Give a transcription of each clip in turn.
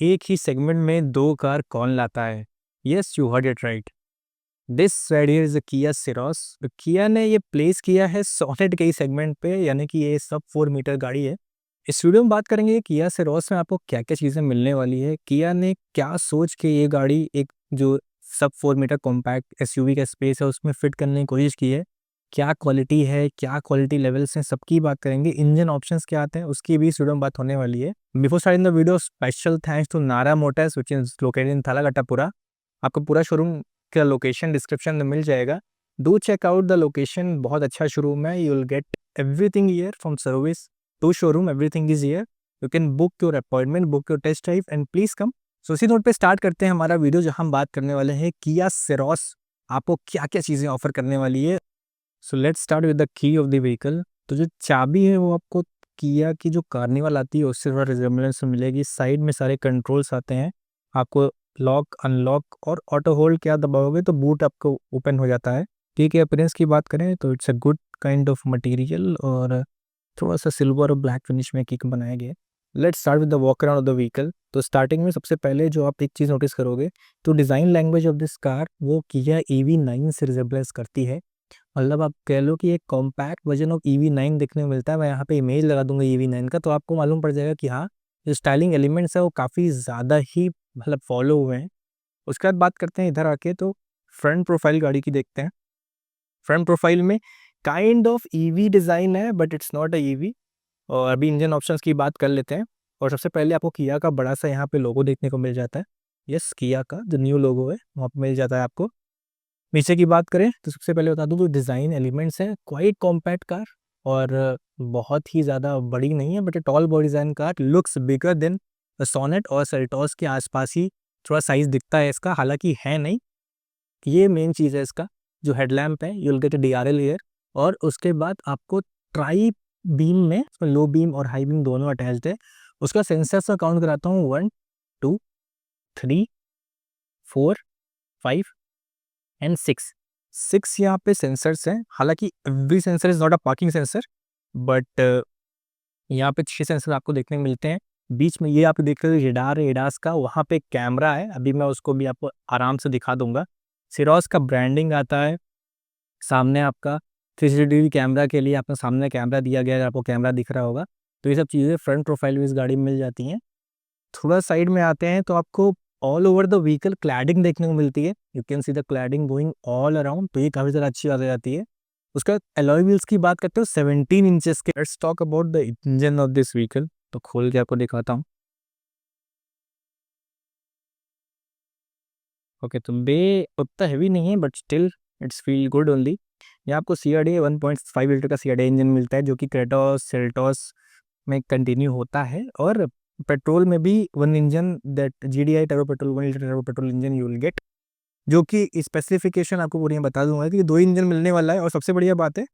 एक ही सेगमेंट में दो कार कौन लाता है? Yes, you heard it right. This ride here is a किया सिरोस। किया ने ये प्लेस किया है सोनेट के ही सेगमेंट पे, यानी कि ये सब 4 मीटर गाड़ी है। इस वीडियो में बात करेंगे किया सिरोस में आपको क्या क्या चीज़ें मिलने वाली है, किया ने क्या सोच के ये गाड़ी एक जो सब 4 मीटर कॉम्पैक्ट एसयूवी का स्पेस है उसमें फिट करने की कोशिश की है। क्या क्वालिटी है, क्या क्वालिटी लेवल्स हैं, सबकी बात करेंगे। इंजन ऑप्शंस क्या आते हैं उसकी भी इस वीडियो में बात होने वाली है। Before starting the video, special thanks to Nara Motors which is located in Thalagattapura. आपको पूरा शोरूम का लोकेशन डिस्क्रिप्शन में मिल जाएगा। Do check out the location, बहुत अच्छा शोरूम है। You will get everything here from service to showroom, everything is here. You can book your appointment, book your test drive and please come. So इसी note पे start करते हैं हमारा video, जहां हम बात करने वाले हैं किया सेरोस आपको क्या क्या चीज़ें ऑफर करने वाली है। So let's start with the key of the vehicle. तो जो चाबी है वो आपको किया की जो कार्निवल आती है उससे थोड़ा रिजेम्बलेंस मिलेगी। साइड में सारे कंट्रोल्स आते हैं, आपको लॉक अनलॉक और ऑटो होल्ड क्या दबाओगे तो बूट आपको ओपन हो जाता है। ठीक है, अपीयरेंस की बात करें तो it's a good kind of material और थोड़ा सा सिल्वर और ब्लैक फिनिश में किक बनाया गया है। Let's start with the walk around of the vehicle. तो स्टार्टिंग में सबसे पहले जो आप एक चीज़ नोटिस करोगे तो design language of this car वो किया EV9 से रिजेम्बलेंस करती है। मतलब आप कह लो कि एक कॉम्पैक्ट वर्जन ऑफ EV9 देखने को मिलता है। मैं यहाँ पे इमेज लगा दूंगा EV9 का, तो आपको मालूम पड़ जाएगा कि हाँ, जो स्टाइलिंग एलिमेंट्स है वो काफ़ी ज़्यादा ही मतलब फॉलो हुए हैं। उसके बाद बात करते हैं इधर आके, तो फ्रंट प्रोफाइल गाड़ी की देखते हैं। फ्रंट प्रोफाइल में काइंड ऑफ EV डिज़ाइन है but it's not a EV। और अभी इंजन ऑप्शंस की बात कर लेते हैं। और सबसे पहले आपको किया का बड़ा सा यहाँ पे लोगो देखने को मिल जाता है। यस, किया का जो न्यू लोगो है वहाँ पे मिल जाता है आपको। पीछे की बात करें तो सबसे पहले बता दूं तो डिज़ाइन एलिमेंट्स हैं, क्वाइट कॉम्पैक्ट कार और बहुत ही ज़्यादा बड़ी नहीं है, but a tall body design car looks bigger than Sonet और सेल्टॉस के आसपास ही थोड़ा साइज दिखता है इसका, हालांकि है नहीं। ये मेन चीज़ है इसका। जो हेडलैम्प है you will gate DRL here. और उसके बाद आपको ट्राई बीम में उसमें लो बीम और हाई बीम दोनों अटैच्ड है। उसका सेंसर्स का काउंट कराता हूँ 1 2 3 4 5 एंड 6 यहाँ पे सेंसर्स हैं। हालांकि every sensor is not a parking sensor, but यहाँ पे 6 सेंसर आपको देखने को मिलते हैं। बीच में ये आप देख रहे हो रेडार है एडास का, वहाँ पे कैमरा है, अभी मैं उसको भी आपको आराम से दिखा दूंगा। सिरोस का ब्रांडिंग आता है सामने आपका। 360 डिग्री कैमरा के लिए आपका सामने कैमरा दिया गया है, आपको कैमरा दिख रहा होगा। तो ये सब चीज़ें फ्रंट प्रोफाइल में इस गाड़ी में मिल जाती हैं। थोड़ा साइड में आते हैं तो आपको all over the vehicle cladding देखने को मिलती है। You can see the cladding going all around, तो ये काफ़ी ज़्यादा अच्छी बात हो जाती है। उसका अलॉय व्हील्स की बात करते हो 17 इंचेस के। Let's talk about the engine of this vehicle. तो खोल के आपको दिखाता हूँ। ओके, तो बे उतना हैवी नहीं है but still it's feel good only. यहाँ आपको CRDA 1.5 लीटर का CRDA इंजन मिलता है जो कि क्रेटोस सेल्टोस में कंटिन्यू होता है। और पेट्रोल में भी one engine that GDI turbo petrol 1 litre turbo petrol engine you will gate, जो कि स्पेसिफिकेशन आपको पूरी बता दूंगा कि 2 इंजन मिलने वाला है। और सबसे बढ़िया बात है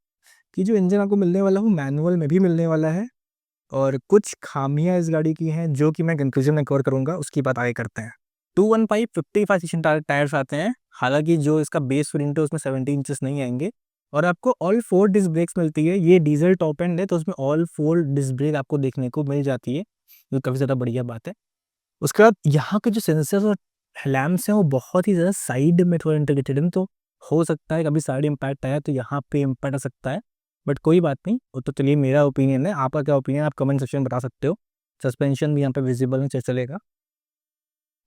कि जो इंजन आपको मिलने वाला है वो मैनुअल में भी मिलने वाला है। और कुछ खामियां इस गाड़ी की हैं जो कि मैं कंक्लूजन में कवर करूंगा, उसकी बात आगे करते हैं। 215 55 सेशन टायर्स आते हैं, हालांकि जो इसका बेस वेरिएंट है उसमें 17 इंचेस नहीं आएंगे। और आपको ऑल 4 डिस्क ब्रेक्स मिलती है। ये डीजल टॉप एंड है तो उसमें ऑल 4 डिस्क ब्रेक आपको देखने को मिल जाती है, जो काफ़ी ज़्यादा बढ़िया बात है। उसके बाद यहाँ के जो सेंसर्स और लैम्प्स हैं वो बहुत ही ज़्यादा साइड में थोड़ा इंटीग्रेटेड हैं, तो हो सकता है कभी साइड इम्पैक्ट आया तो यहाँ पे इम्पैक्ट आ सकता है, बट कोई बात नहीं। वो तो चलिए मेरा ओपिनियन है, आपका क्या ओपिनियन आप कमेंट सेक्शन में बता सकते हो। सस्पेंशन भी यहाँ पे विजिबल है, चलेगा।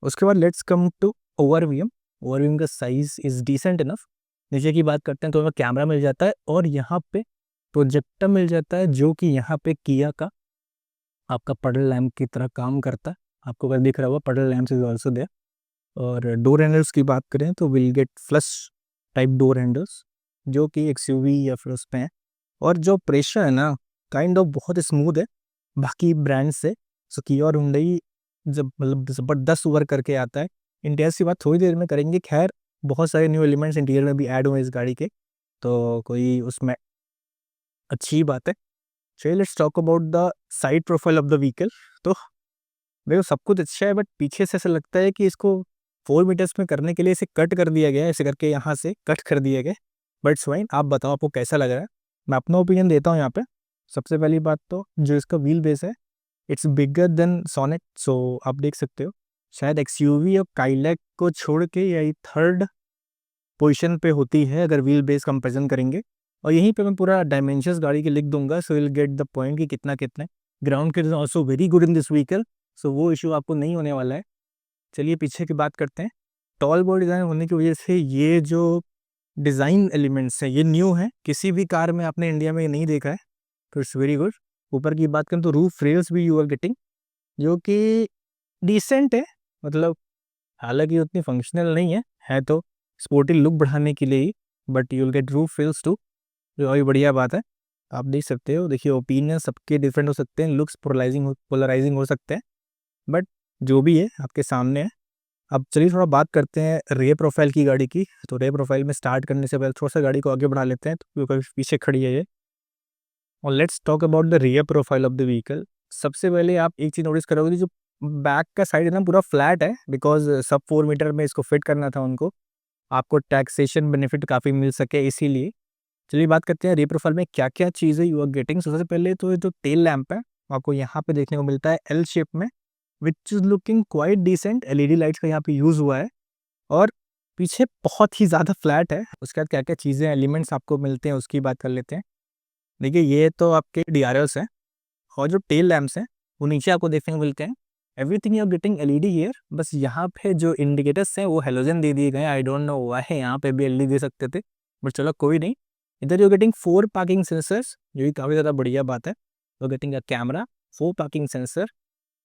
उसके बाद let's come to overview. Overview का साइज इज डिसेंट इनफ। नीचे की बात करते हैं तो हमें कैमरा मिल जाता है और यहाँ पे प्रोजेक्टर मिल जाता है, जो कि यहाँ पे किया का आपका पडल लैम्प की तरह काम करता है। आपको अगर दिख रहा होगा पडल लैम्प इज ऑल्सो देयर। और डोर हैंडल्स की बात करें तो will get flush type door handles, जो कि एक्सयूवी या फिर उस पे हैं। और जो प्रेशर है ना काइंड ऑफ बहुत स्मूथ है बाकी ब्रांड से। सो किया और हुंडई जब मतलब ज़बरदस्त वर्क करके आता है। इंटीरियर की बात थोड़ी देर में करेंगे। खैर, बहुत सारे न्यू एलिमेंट्स इंटीरियर में भी ऐड हुए इस गाड़ी के, तो कोई उसमें अच्छी बात है। चलिए let's talk about the side profile of the vehicle. तो देखो सब कुछ अच्छा है बट पीछे से ऐसा लगता है कि इसको 4 मीटर्स में करने के लिए इसे कट कर दिया गया है, ऐसे करके यहाँ से कट कर दिया गया। बट स्वाइन आप बताओ आपको कैसा लग रहा है। मैं अपना ओपिनियन देता हूँ यहाँ पे। सबसे पहली बात तो जो इसका व्हील बेस है इट्स बिगर देन सोनेट, सो आप देख सकते हो शायद एक्सयूवी और काइलैक को छोड़ के यही थर्ड पोजीशन पे होती है अगर व्हील बेस कंपैरिजन करेंगे। और यहीं पे मैं पूरा डायमेंशंस गाड़ी के लिख दूंगा, so will get the point कि कितना कितना है। Ground clearance also very good in this vehicle, so वो इशू आपको नहीं होने वाला है। चलिए पीछे की बात करते हैं। टॉल बॉडी डिज़ाइन होने की वजह से ये जो डिज़ाइन एलिमेंट्स हैं ये न्यू है, किसी भी कार में आपने इंडिया में ये नहीं देखा है, तो इट्स वेरी गुड। ऊपर की बात करें तो रूफ रेल्स भी यू आर गेटिंग, जो कि डिसेंट है, मतलब हालांकि उतनी फंक्शनल नहीं है तो स्पोर्टी लुक बढ़ाने के लिए ही, but you will get roof rails too, जो अभी बढ़िया बात है। आप देख सकते हो, देखिए ओपिनियन सबके डिफरेंट हो सकते हैं, लुक्स पोलराइजिंग हो सकते हैं, बट जो भी है आपके सामने है। अब चलिए थोड़ा बात करते हैं रेयर प्रोफाइल की गाड़ी की। तो रेयर प्रोफाइल में स्टार्ट करने से पहले थोड़ा सा गाड़ी को आगे बढ़ा लेते हैं, तो क्योंकि पीछे खड़ी है ये। और let's talk about the rear profile of the vehicle. सबसे पहले आप एक चीज़ नोटिस करोगे, जो बैक का साइड है ना पूरा फ्लैट है, बिकॉज सब 4 मीटर में इसको फिट करना था उनको, आपको टैक्सेशन बेनिफिट काफ़ी मिल सके इसीलिए। चलिए बात करते हैं रियर प्रोफाइल में क्या क्या चीज़ें यू आर गेटिंग। सबसे पहले तो जो टेल लैंप है आपको यहाँ पे देखने को मिलता है एल शेप में, which is looking quite decent. LED lights का यहाँ पे यूज़ हुआ है और पीछे बहुत ही ज़्यादा फ्लैट है। उसके बाद क्या क्या चीज़ें एलिमेंट्स आपको मिलते हैं उसकी बात कर लेते हैं। देखिए ये तो आपके DRLs हैं, और जो टेल लैंप्स हैं वो नीचे आपको देखने को मिलते हैं। Everything you are getting LED here, बस यहाँ पे जो इंडिकेटर्स हैं वो हेलोजन दे दिए गए हैं। आई डोंट नो व्हाई, यहाँ पे भी एलईडी दे सकते थे, बट चलो कोई नहीं। इधर यू गेटिंग 4 पार्किंग सेंसर्स, जो कि काफ़ी ज़्यादा बढ़िया बात है। You getting a camera, 4 parking sensor,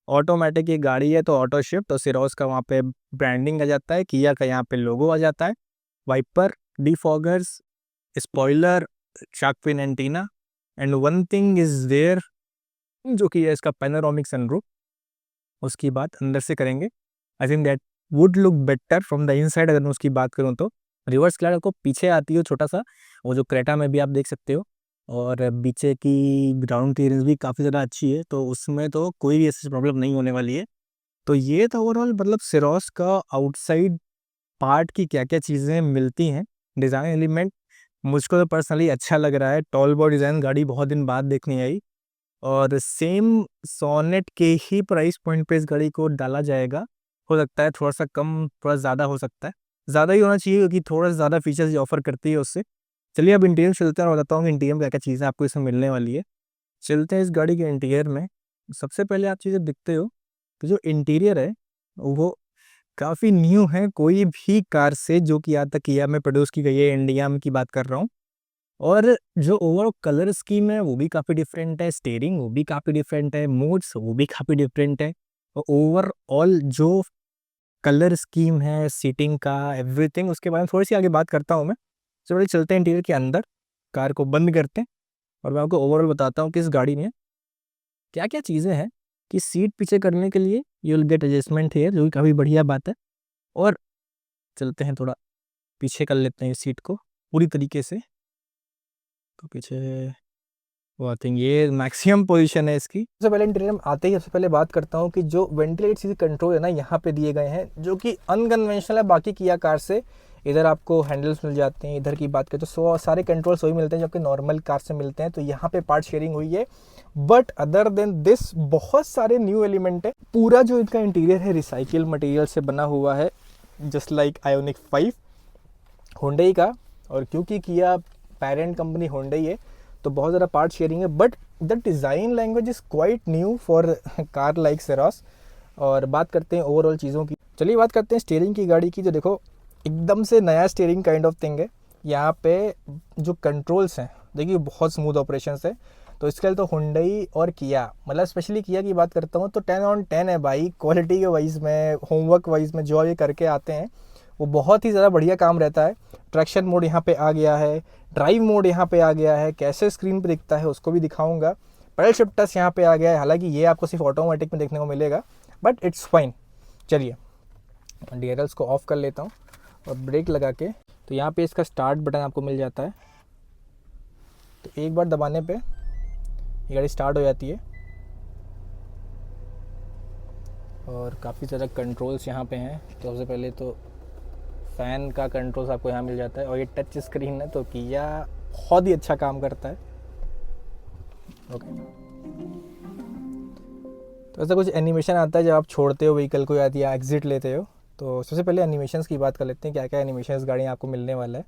automatic ये गाड़ी है तो ऑटो शिफ्ट, और सिरोस का वहाँ पे ब्रांडिंग आ जाता है, किया का यहाँ पे लोगो आ जाता है, wiper, defoggers, spoiler, shark fin antenna, and one thing is there, जो कि है इसका पैनोरामिक सनरूफ। उसकी बात अंदर से करेंगे, I think that would look better from the inside. अगर मैं उसकी बात करूँ तो रिवर्स क्लैड आपको पीछे आती है छोटा सा, वो जो क्रेटा में भी आप देख सकते हो, और पीछे की ग्राउंड क्लियरेंस भी काफ़ी ज़्यादा अच्छी है, तो उसमें तो कोई भी ऐसी प्रॉब्लम नहीं होने वाली है। तो ये तो ओवरऑल मतलब सिरोस का आउटसाइड पार्ट की क्या क्या चीज़ें मिलती हैं। डिज़ाइन एलिमेंट मुझको तो पर्सनली अच्छा लग रहा है। टॉल बॉडी डिज़ाइन गाड़ी बहुत दिन बाद देखने आई, और सेम सोनेट के ही प्राइस पॉइंट पे इस गाड़ी को डाला जाएगा। हो सकता है थोड़ा सा कम, थोड़ा ज़्यादा हो सकता है, ज़्यादा ही होना चाहिए क्योंकि थोड़ा ज़्यादा फीचर्स ये ऑफर करती है उससे। चलिए अब इंटीरियर चलते हैं और बताता हूँ कि इंटीरियर में क्या क्या चीज़ें आपको इसमें मिलने वाली है। चलते हैं इस गाड़ी के इंटीरियर में। सबसे पहले आप चीज़ें दिखते हो कि जो इंटीरियर है वो काफ़ी न्यू है कोई भी कार से जो कि आज तक किया में प्रोड्यूस की गई है, इंडिया में की बात कर रहा हूँ। और जो ओवरऑल कलर स्कीम है वो भी काफ़ी डिफरेंट है, स्टीयरिंग वो भी काफ़ी डिफरेंट है, मोड्स वो भी काफ़ी डिफरेंट है, और ओवरऑल जो कलर स्कीम है, सीटिंग का, एवरीथिंग, उसके बारे में थोड़ी सी आगे बात करता हूँ मैं। चलिए चलते हैं इंटीरियर के अंदर, कार को बंद करते हैं और मैं आपको ओवरऑल बताता हूँ कि इस गाड़ी में क्या क्या चीज़ें हैं। कि सीट पीछे करने के लिए you will get adjustment here, जो कि काफ़ी बढ़िया बात है। और चलते हैं थोड़ा पीछे कर लेते हैं इस सीट को पूरी तरीके से, तो पीछे वो आई थिंक ये मैक्सिमम पोजीशन है इसकी। सबसे पहले इंटीरियर में आते ही सबसे पहले बात करता हूँ कि जो वेंटिलेट चीज़ कंट्रोल है ना यहाँ पे दिए गए हैं, जो कि अनकन्वेंशनल है बाकी किया कार से। इधर आपको हैंडल्स मिल जाते हैं, इधर की बात करें तो सारे कंट्रोल्स वही मिलते हैं जो कि नॉर्मल कार से मिलते हैं, तो यहाँ पे पार्ट शेयरिंग हुई है। बट अदर देन दिस बहुत सारे न्यू एलिमेंट है। पूरा जो इनका इंटीरियर है रिसाइकिल मटेरियल से बना हुआ है, जस्ट लाइक आयोनिक 5 होंडई का। और क्योंकि किया पेरेंट कंपनी होंडई है तो बहुत ज़्यादा पार्ट शेयरिंग है, but the design language is quite new for car like सेरोस। और बात करते हैं ओवरऑल चीज़ों की। चलिए बात करते हैं स्टीयरिंग की गाड़ी की, जो देखो एकदम से नया स्टीयरिंग काइंड ऑफ थिंग है। यहाँ पे जो कंट्रोल्स हैं देखिए बहुत स्मूथ ऑपरेशन है, तो इसके लिए तो हुंडई और किया, मतलब स्पेशली किया की बात करता हूँ तो 10/10 है भाई। क्वालिटी के वाइज में, होमवर्क वाइज में जो ये करके आते हैं वो बहुत ही ज़्यादा बढ़िया काम रहता है। ट्रैक्शन मोड यहाँ पे आ गया है, ड्राइव मोड यहाँ पे आ गया है, कैसे स्क्रीन पे दिखता है उसको भी दिखाऊंगा। पैडल शिफ्टर्स यहाँ पे आ गया है, हालांकि ये आपको सिर्फ ऑटोमेटिक में देखने को मिलेगा, बट इट्स फाइन। चलिए DRLs को ऑफ कर लेता हूँ और ब्रेक लगा के, तो यहाँ पे इसका स्टार्ट बटन आपको मिल जाता है, तो एक बार दबाने पे ये गाड़ी स्टार्ट हो जाती है। और काफ़ी सारा कंट्रोल्स यहाँ पे हैं। तो सबसे पहले तो फ़ैन का कंट्रोल्स आपको यहाँ मिल जाता है, और ये टच स्क्रीन है तो किया बहुत ही अच्छा काम करता है। ओके, तो ऐसा कुछ एनिमेशन आता है जब आप छोड़ते हो व्हीकल को या एग्जिट लेते हो। तो सबसे पहले एनिमेशंस की बात कर लेते हैं, क्या क्या एनिमेशन इस गाड़ी में आपको मिलने वाला है।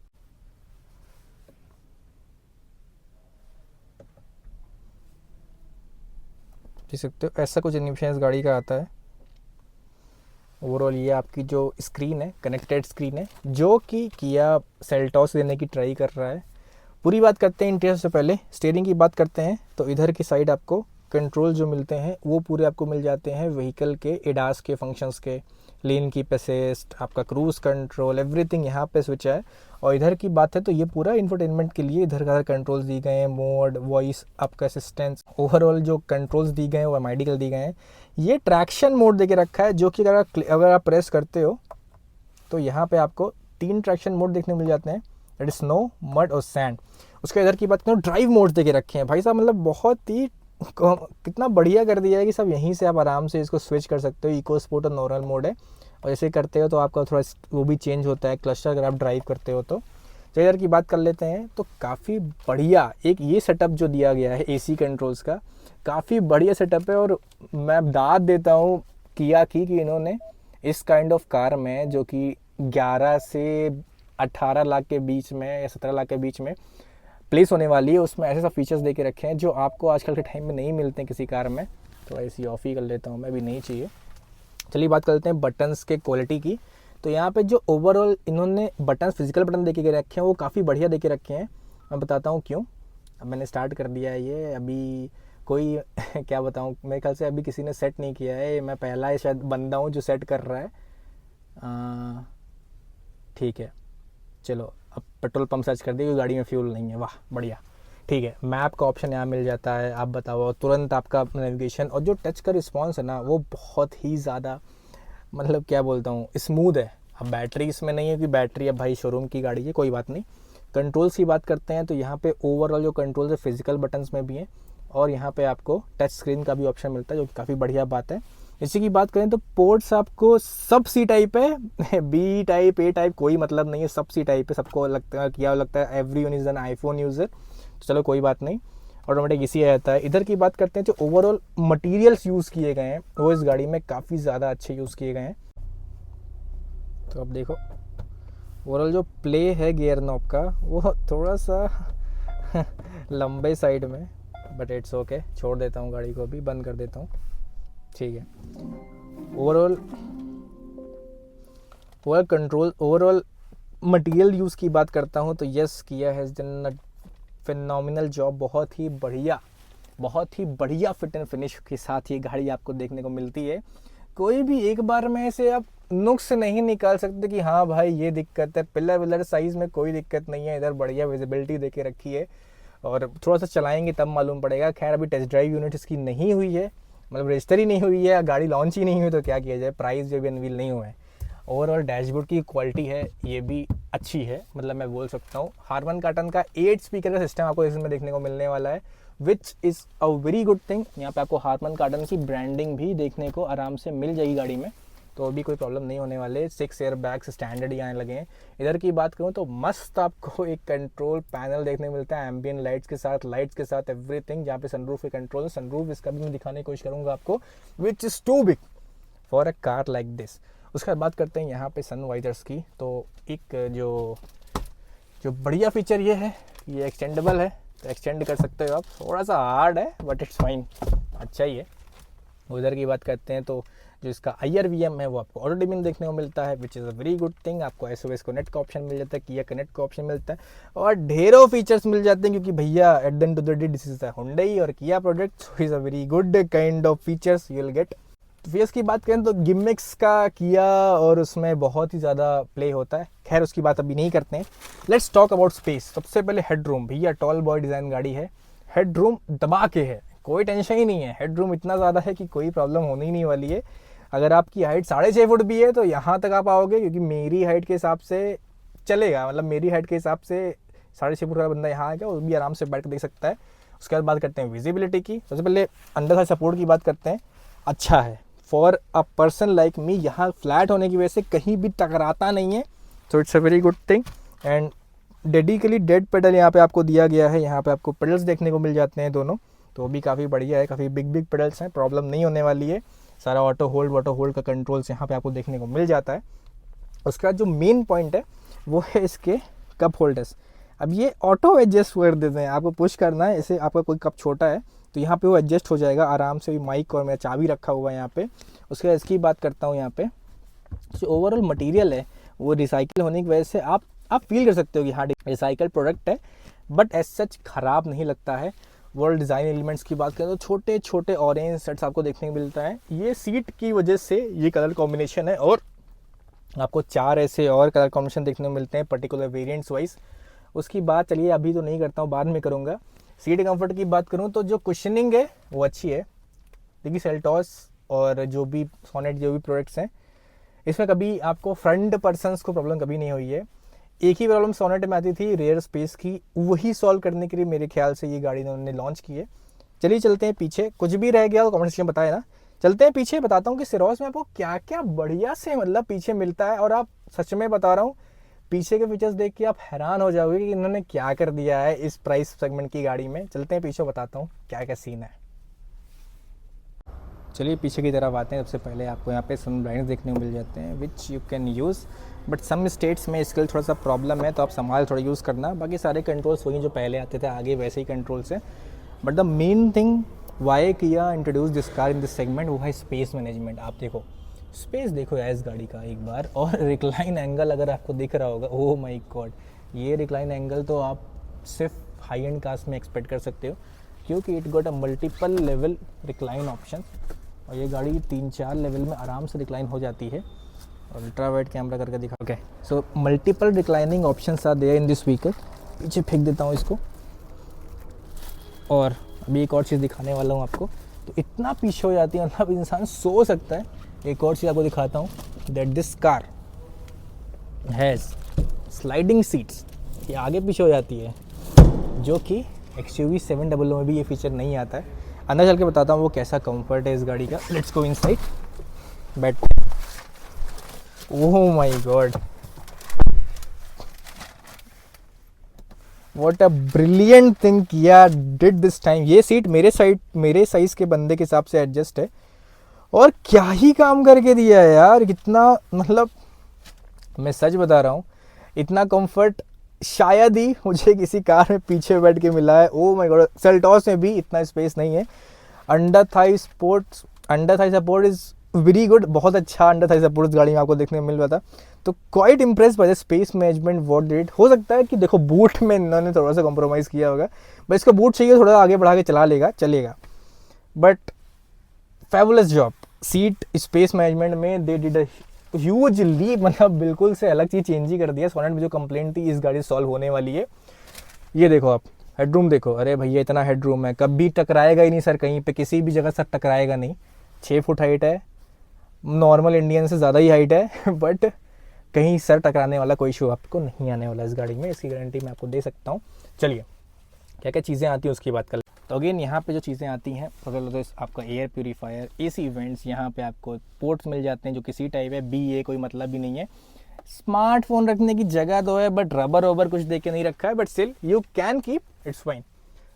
देख सकते हो ऐसा कुछ एनिमेशन इस गाड़ी का आता है। ओवरऑल ये आपकी जो स्क्रीन है कनेक्टेड स्क्रीन है, जो कि किया सेल्टॉस देने की ट्राई कर रहा है। पूरी बात करते हैं इंटीरियर से पहले स्टीयरिंग की बात करते हैं। तो इधर की साइड आपको कंट्रोल जो मिलते हैं वो पूरे आपको मिल जाते हैं व्हीकल के एडास के फंक्शंस के, लेन की असिस्ट, आपका क्रूज कंट्रोल, एवरीथिंग यहाँ पे स्विच है। और इधर की बात है तो ये पूरा इंफोटेनमेंट के लिए इधर का कंट्रोल्स दी गए हैं, मोड, वॉइस, आपका असिस्टेंस, ओवरऑल जो कंट्रोल्स दी गए हैं वो MID के दी गए हैं। ये ट्रैक्शन मोड देके रखा है, जो कि अगर आप प्रेस करते हो तो यहाँ पे आपको 3 ट्रैक्शन मोड देखने को मिल जाते हैं, दैट इज स्नो, मड और सैंड। उसके इधर की बात करूँ ड्राइव मोड देके रखे हैं भाई साहब, मतलब बहुत ही कितना बढ़िया कर दिया है कि सब यहीं से आप आराम से इसको स्विच कर सकते हो। इको स्पोर्ट और नॉर्मल मोड है, और ऐसे करते हो तो आपका थोड़ा वो भी चेंज होता है क्लस्टर अगर आप ड्राइव करते हो तो। इधर की बात कर लेते हैं तो काफ़ी बढ़िया एक ये सेटअप जो दिया गया है AC कंट्रोल्स का, काफ़ी बढ़िया सेटअप है। और मैं दाद देता हूँ किया कि इन्होंने इस काइंड ऑफ कार में जो कि 11 से 18 लाख के बीच में या 17 लाख के बीच में प्लेस होने वाली है, उसमें ऐसे सब फीचर्स दे के रखे हैं जो आपको आजकल के टाइम में नहीं मिलते हैं किसी कार में। थोड़ा AC ऑफ ही कर लेता हूँ मैं, भी नहीं चाहिए। चलिए बात करते हैं बटन्स के क्वालिटी की। तो यहाँ पे जो ओवरऑल इन्होंने बटन्स फिजिकल बटन दे के रखे हैं वो काफ़ी बढ़िया दे के रखे हैं। मैं बताता हूँ क्यों। अब मैंने स्टार्ट कर दिया है ये, अभी कोई क्या बताऊँ, मेरे ख्याल से अभी किसी ने सेट नहीं किया है, मैं पहला ही शायद बंदा हूँ जो सेट कर रहा है। ठीक है, चलो अब पेट्रोल पंप सर्च कर दिए, गाड़ी में फ्यूल नहीं है, वाह बढ़िया। ठीक है, मैप का ऑप्शन यहाँ मिल जाता है, आप बताओ तुरंत आपका नेविगेशन। और जो टच का रिस्पांस है ना वो बहुत ही ज़्यादा, मतलब क्या बोलता हूँ, स्मूथ है। अब बैटरी इसमें नहीं है कि बैटरी अब भाई शोरूम की गाड़ी है, कोई बात नहीं। कंट्रोल्स की बात करते हैं तो यहाँ पे ओवरऑल जो कंट्रोल्स है फिजिकल बटन्स में भी हैं, और यहाँ पे आपको टच स्क्रीन का भी ऑप्शन मिलता है, जो कि काफ़ी बढ़िया बात है। इसी की बात करें तो पोर्ट्स आपको सब C टाइप है B टाइप A टाइप कोई मतलब नहीं है, सब C टाइप है। सबको लगता है क्या लगता है everyone is an iPhone user, तो चलो कोई बात नहीं, ऑटोमेटिक इसी आ जाता है। इधर की बात करते हैं जो ओवरऑल मटेरियल्स यूज़ किए गए हैं वो इस गाड़ी में काफ़ी ज़्यादा अच्छे यूज़ किए गए हैं। तो अब देखो ओवरऑल जो प्ले है गियर नॉब का वो थोड़ा सा लंबे साइड में, बट इट्स ओके, छोड़ देता हूँ गाड़ी को, अभी बंद कर देता हूँ। ठीक है, overall control, overall material use की बात करता हूँ तो यस किया has done a phenomenal job. बहुत ही बढ़िया फिट एंड फिनिश के साथ ये गाड़ी आपको देखने को मिलती है। कोई भी एक बार में से आप नुक्स नहीं निकाल सकते कि हाँ भाई ये दिक्कत है। पिलर विलर साइज़ में कोई दिक्कत नहीं है, इधर बढ़िया विजिबिलिटी दे के रखी है, और थोड़ा सा चलाएंगे तब मालूम पड़ेगा। खैर अभी टेस्ट ड्राइव यूनिट इसकी नहीं हुई है, मतलब रजिस्टर ही नहीं हुई है, गाड़ी लॉन्च ही नहीं हुई, तो क्या किया जाए, प्राइस जो भी अनवील नहीं हुआ है। ओवरऑल डैशबोर्ड की क्वालिटी है ये भी अच्छी है, मतलब मैं बोल सकता हूँ। हार्मन कार्टन का 8 स्पीकर का सिस्टम आपको इसमें देखने को मिलने वाला है, which is a very good thing. यहाँ पे आपको हार्मन कार्टन की ब्रांडिंग भी देखने को आराम से मिल जाएगी गाड़ी में, तो अभी कोई प्रॉब्लम नहीं होने वाले। 6 एयर बैग्स स्टैंडर्ड ही आने लगे हैं। इधर की बात करूँ तो मस्त आपको एक कंट्रोल पैनल देखने को मिलता है एम्बियन लाइट्स के साथ एवरीथिंग। जहाँ पे सनरूफ के कंट्रोल, सनरूफ इसका भी मैं दिखाने की कोशिश करूँगा आपको, which is too big for a car like this. उसके बाद बात करते हैं यहाँ पे सन वाइजर्स की। तो एक जो बढ़िया फीचर ये है, ये एक्सटेंडेबल है, तो एक्सटेंड कर सकते हो आप। थोड़ा सा हार्ड है बट इट्स फाइन, अच्छा ही है। उधर की बात करते हैं तो जो इसका IRVM है वो आपको ऑटो डिमिंग देखने को मिलता है, which is a very good thing. आपको SOS कनेक्ट का ऑप्शन मिल जाता है, किया कनेक्ट का ऑप्शन मिलता है, और ढेरों फीचर्स मिल जाते हैं, क्योंकि भैया at the end of the day this is a Hyundai और किया product, so is a very good kind of features you will gate. Features की बात करें तो गिमिक्स का किया और उसमें बहुत ही ज़्यादा प्ले होता है, खैर उसकी बात अभी नहीं करते हैं। Let's talk about space. सबसे पहले हेडरूम, भैया टॉल बॉय डिज़ाइन गाड़ी है, हेडरूम दबा के है, कोई टेंशन ही नहीं है। हेडरूम इतना ज़्यादा है कि कोई प्रॉब्लम होनी ही नहीं वाली है। अगर आपकी हाइट 6.5 फुट भी है तो यहाँ तक आप आओगे, क्योंकि मेरी हाइट के हिसाब से चलेगा, मतलब मेरी हाइट के हिसाब से 6.5 फुट का बंदा यहाँ आएगा, वो भी आराम से बैठ कर देख सकता है। उसके बाद बात करते हैं विजिबिलिटी की। सबसे पहले अंडर साइड सपोर्ट की बात करते हैं, अच्छा है for a person like me, यहाँ फ्लैट होने की वजह से कहीं भी टकराता नहीं है, so it's a very good thing. And डेडिकली डेड पेडल यहाँ पे आपको दिया गया है, यहाँ पे आपको पेडल्स देखने को मिल जाते हैं दोनों, तो भी काफ़ी बढ़िया है, काफ़ी बिग बिग पेडल्स हैं, प्रॉब्लम नहीं होने वाली है। सारा ऑटो होल्ड का कंट्रोल्स यहाँ पे आपको देखने को मिल जाता है। उसके बाद जो मेन पॉइंट है वो है इसके कप होल्डर्स। अब ये ऑटो एडजस्ट कर देते हैं, आपको पुश करना है, ऐसे आपका कोई कप छोटा है तो यहाँ पे वो एडजस्ट हो जाएगा आराम से। भी माइक और मेरा चाबी रखा हुआ है यहाँ पे। उसके बाद इसकी बात करता हूँ, यहाँ पे जो ओवरऑल मटेरियल है वो रिसाइकिल होने की वजह से आप फील कर सकते हो कि हाँ रिसाइकल प्रोडक्ट है, बट एज सच ख़राब नहीं लगता है। वर्ल्ड डिज़ाइन एलिमेंट्स की बात करें तो छोटे छोटे ऑरेंज सेट्स आपको देखने को मिलता है। ये सीट की वजह से ये कलर कॉम्बिनेशन है, और आपको 4 ऐसे और कलर कॉम्बिनेशन देखने को मिलते हैं पर्टिकुलर वेरिएंट्स वाइज। उसकी बात चलिए अभी तो नहीं करता हूँ, बाद में करूँगा। सीट कंफर्ट की बात करूँ तो जो कुशनिंग है वो अच्छी है। देखिए सेल्टॉस और जो भी सोनेट जो भी प्रोडक्ट्स हैं इसमें कभी आपको फ्रंट पर्सन्स को प्रॉब्लम कभी नहीं हुई है। एक ही प्रॉब्लम सोनेट में आती थी रेयर स्पेस की, वही सॉल्व करने के लिए मेरे ख्याल से ये गाड़ी उन्होंने लॉन्च की है। चलिए चलते हैं पीछे, कुछ भी रह गया तो कमेंट सेक्शन में बताए ना। चलते हैं पीछे, बताता हूँ कि सिरोस में आपको क्या क्या बढ़िया से मतलब पीछे मिलता है। और आप सच में बता रहा हूँ, पीछे के फीचर्स देख के आप हैरान हो जाओगे कि इन्होंने क्या कर दिया है इस प्राइस सेगमेंट की गाड़ी में। चलते हैं पीछे, बताता हूँ क्या क्या सीन है। चलिए पीछे की तरफ आते हैं। सबसे पहले आपको यहाँ पे सन ब्लाइंड्स देखने को मिल जाते हैं which you can use, but some states में इसके लिए थोड़ा सा प्रॉब्लम है, तो आप संभाल थोड़ा यूज़ करना। बाकी सारे कंट्रोल्स वही जो पहले आते थे आगे वैसे ही कंट्रोल्स हैं। But the main thing why Kia introduce this car in this segment वो है स्पेस मैनेजमेंट। आप देखो स्पेस देखो यार इस गाड़ी का एक बार, और रिक्लाइन एंगल अगर आपको दिख रहा होगा, ओह माय गॉड, ये रिक्लाइन एंगल तो आप सिर्फ हाई एंड कास्ट में एक्सपेक्ट कर सकते हो, क्योंकि it got a multiple level recline option. और ये गाड़ी 3-4 लेवल में आराम से रिक्लाइन हो जाती है। और अल्ट्रा वाइड कैमरा करके दिखा, okay so multiple reclining options are there in this vehicle. पीछे फेंक देता हूँ इसको, और अभी एक और चीज़ दिखाने वाला हूँ आपको। तो इतना पीछे हो जाती है, मतलब इंसान सो सकता है। एक और चीज़ आपको दिखाता हूँ, that this car has sliding seats. ये आगे पीछे हो जाती है, जो कि XUV 700 में भी ये फीचर नहीं आता है। अंदर चल के बताता हूँ वो कैसा कंफर्ट है इस गाड़ी का। लेट्स गो इनसाइड, बैठ। Oh my God, what a brilliant thing किया डिड दिस टाइम। ये सीट मेरे साइज के बंदे के हिसाब से एडजस्ट है, और क्या ही काम करके दिया है यार। कितना मतलब मैं सच बता रहा हूँ, इतना कंफर्ट शायद ही मुझे किसी कार में पीछे बैठ के मिला है। ओह माय गॉड, सेल्टॉस में भी इतना स्पेस नहीं है। Under Thai support is very good, बहुत अच्छा अंडर थाई सपोर्ट इस गाड़ी में आपको देखने को मिल रहा था। तो quite Impress by the space management what did. हो सकता है कि देखो बूट में इन्होंने थोड़ा सा कॉम्प्रोमाइज़ किया होगा, बट इसको बूट चाहिए थोड़ा आगे बढ़ा के चलेगा, but fabulous job. Seat space management में they did a huge leap, मतलब बिल्कुल से अलग चीज़ चेंज ही कर दिया। सोनेट में जो कंप्लेंट थी इस गाड़ी सॉल्व होने वाली है। ये देखो आप हेडरूम देखो, अरे भैया इतना हेडरूम है, कभी टकराएगा ही नहीं सर, कहीं पे किसी भी जगह सर टकराएगा नहीं। 6 फुट हाइट है, नॉर्मल इंडियन से ज़्यादा ही हाइट है, बट कहीं सर टकराने वाला कोई इशू आपको नहीं आने वाला इस गाड़ी में, इसकी गारंटी मैं आपको दे सकता हूँ। चलिए क्या क्या चीज़ें आती हैं उसकी बात कर। तो अगेन यहाँ पे जो चीज़ें आती हैं तो आपका एयर प्यूरीफायर, AC वेंट्स, यहाँ पे आपको पोर्ट्स मिल जाते हैं जो किसी टाइप है, BA कोई मतलब भी नहीं है। स्मार्टफोन रखने की जगह तो है, बट रबर ओबर कुछ दे के नहीं रखा है, but still you can keep, it's fine.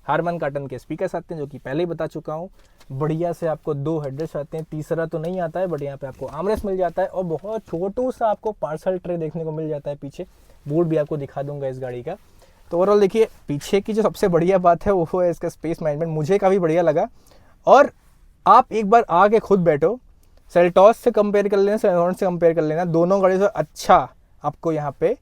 Harman Kardon के स्पीकर्स आते हैं जो कि पहले ही बता चुका हूँ। बढ़िया से आपको 2 हेडरेस्ट आते हैं, तीसरा तो नहीं आता है, बट यहाँ पे आपको आर्मरेस्ट मिल जाता है, और बहुत छोटू सा आपको पार्सल ट्रे देखने को मिल जाता है पीछे। बूट भी आपको दिखा दूंगा इस गाड़ी का। तो ओवरऑल देखिए पीछे की जो सबसे बढ़िया बात है वो है इसका स्पेस मैनेजमेंट, मुझे काफ़ी बढ़िया लगा। और आप एक बार आके खुद बैठो, सेल्टॉस से कंपेयर कर लेना, सेल्टॉस से कंपेयर कर लेना, दोनों गाड़ी से अच्छा आपको यहाँ पे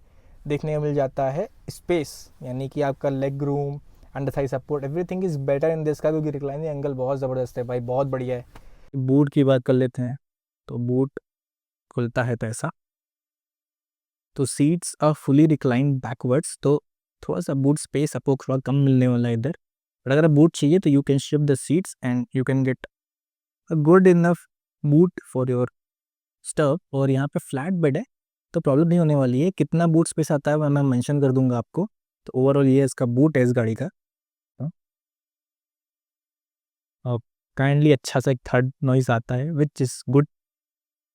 देखने को मिल जाता है स्पेस, यानी कि आपका leg room, under Thai support, everything is better in this का, क्योंकि रिक्लाइनिंग एंगल बहुत ज़बरदस्त है भाई, बहुत बढ़िया है। बूट की बात कर लेते हैं, तो बूट खुलता है तो ऐसा, तो seats are fully recline backwards, तो थोड़ा सा बूट स्पेस आपको थोड़ा कम मिलने वाला है इधर। बट अगर बूट चाहिए तो you can shift the seats and you can get a good enough boot for your stuff. और यहाँ पे फ्लैट बेड है तो प्रॉब्लम नहीं होने वाली है। कितना बूट स्पेस आता है वो मैं मेंशन कर दूंगा आपको। तो ओवरऑल ये इसका बूट है इस गाड़ी का। और काइंडली अच्छा सा एक थर्ड नॉइज़ आता है विच इज़ गुड,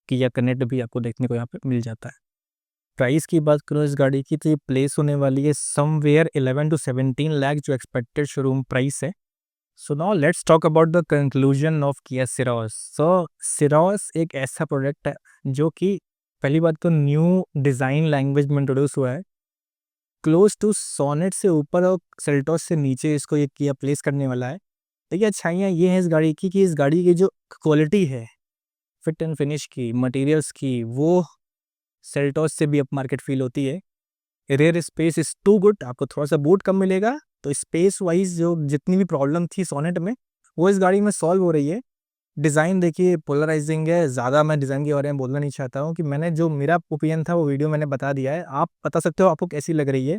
किया कनेक्ट भी आपको देखने को यहाँ पे मिल जाता है। प्राइस की बात करो इस गाड़ी की, तो ये प्लेस होने वाली है समवेयर 11 to 17 लाख जो एक्सपेक्टेड शोरूम प्राइस है। So now let's talk about the conclusion of किया सिरोस। सो सिरोस एक ऐसा प्रोडक्ट है जो कि पहली बात तो न्यू डिज़ाइन लैंग्वेज में इंट्रोड्यूस हुआ है। क्लोज टू सोनेट से ऊपर और सेल्टोस से नीचे इसको ये किया प्लेस करने वाला है। देखिए अच्छाइयाँ ये हैं इस गाड़ी की कि इस गाड़ी की जो क्वालिटी है, फिट एंड फिनिश की, मटेरियल्स की, वो सेल्टोस से भी अप मार्केट फील होती है। Rear space is too good, आपको थोड़ा-सा बूट कम मिलेगा, तो स्पेस वाइज़ जो जितनी भी प्रॉब्लम थी सोनेट में, वो इस गाड़ी में सॉल्व हो रही है। डिज़ाइन देखिए पोलराइज़िंग है, ज़्यादा मैं डिज़ाइन के बारे में बोलना नहीं चाहता हूँ कि मैंने जो मेरा ओपिनियन था वो वीडियो मैंने बता दिया है। आप बता सकते हो आपको कैसी लग रही है।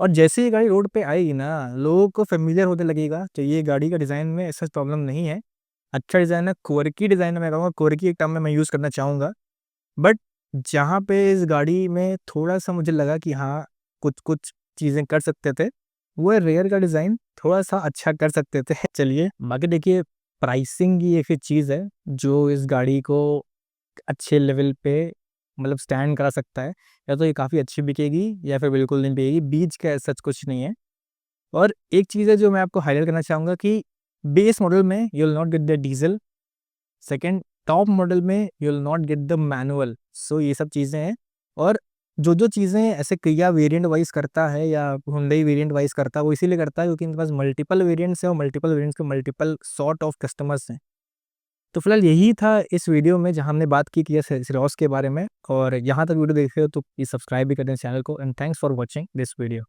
और जैसे ये गाड़ी रोड पे आएगी ना, लोगों को फ़ैमिलियर होने लगेगा, तो ये गाड़ी का डिज़ाइन में ऐसा प्रॉब्लम नहीं है। अच्छा डिज़ाइन है, क्वर्की डिज़ाइन है, मैं कहूँगा क्वर्की एक टर्म में मैं यूज़ करना चाहूँगा। बट जहाँ पे इस गाड़ी में थोड़ा-सा मुझे लगा कि हाँ, कुछ-कुछ चीज़ें कर सकते थे, वो है रेयर का डिज़ाइन थोड़ा-सा अच्छा कर सकते थे। चलिए, बाकी देखिए प्राइसिंग ही एक चीज़ है, जो इस गाड़ी को अच्छे लेवल पे मतलब स्टैंड करा सकता है। या तो ये काफ़ी अच्छी बिकेगी या फिर बिल्कुल नहीं बिकेगी, बीच का ऐसा कुछ नहीं है। और एक चीज़ है जो मैं आपको हाइलाइट करना चाहूँगा कि बेस मॉडल में you will not get the diesel. Second top model में you will not get the manual. So ये सब चीज़ें हैं। और जो चीज़ें ऐसे किया वेरिएंट वाइज़ करता है या हुंडई वेरिएंट वाइज़ करता है, वो इसीलिए करता है क्योंकि इनके पास मल्टीपल वेरिएंट्स हैं और मल्टीपल वेरिएंट्स के मल्टीपल सॉर्ट ऑफ कस्टमर्स हैं। तो फिलहाल यही था इस वीडियो में जहाँ हमने बात की किया सिरोस के बारे में। और यहाँ तक वीडियो देख रहे हो तो प्लीज़ सब्सक्राइब भी कर दें चैनल को। And thanks for watching this video.